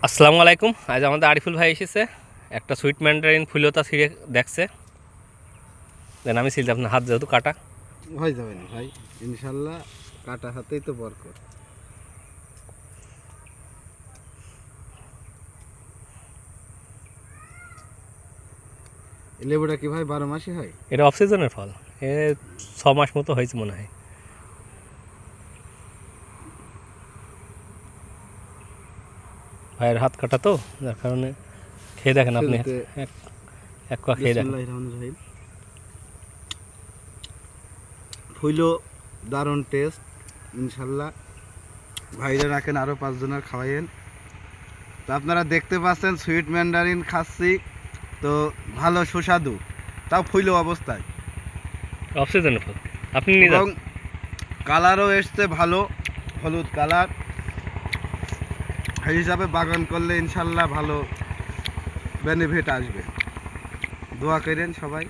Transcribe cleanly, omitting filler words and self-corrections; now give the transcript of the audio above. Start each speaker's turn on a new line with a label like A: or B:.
A: আসসালামু আলাইকুম। আজ আমাদের আরিফুল ভাই এসেছে, একটা সুইট ম্যান্ডারিন ফুলতা ছিঁড়ে দেখছে। দেন আমি ছিলতে আপনার হাত যেহেতু কাটা
B: হয়ে যাবে না ভাই, ইনশাল্লাহ কাটা হাতেই তো বরকত। এই লেবুটা কি ভাই 12 মাসই হয়?
A: এটা অফ সিজনের ফল, এ 6 মাস মতো হয়েছে মনে হয়। ভাইয়ের হাত কাটা তো, যার কারণে খেয়ে দেখেন আপনি এক কোয়া খেয়ে দেখেন।
B: ফুইলো দারুণ টেস্ট, ইনশাল্লাহ ভাইরা রাখেন, আরও 5 জনের খাওয়াইয়েন। তো আপনারা দেখতে পাচ্ছেন সুইট ম্যান্ডারিন খাচ্ছি, তো ভালো সুস্বাদু, তাও ফুইলো অবস্থায়।
A: অফ সিজনের ফল আপনি নিয়ে
B: এবং
A: যান।
B: কালারও এসছে ভালো, হলুদ কালার। সেই হিসাবে বাগান করলে ইনশাল্লাহ ভালো বেনিফিট আসবে। দোয়া করেন সবাই।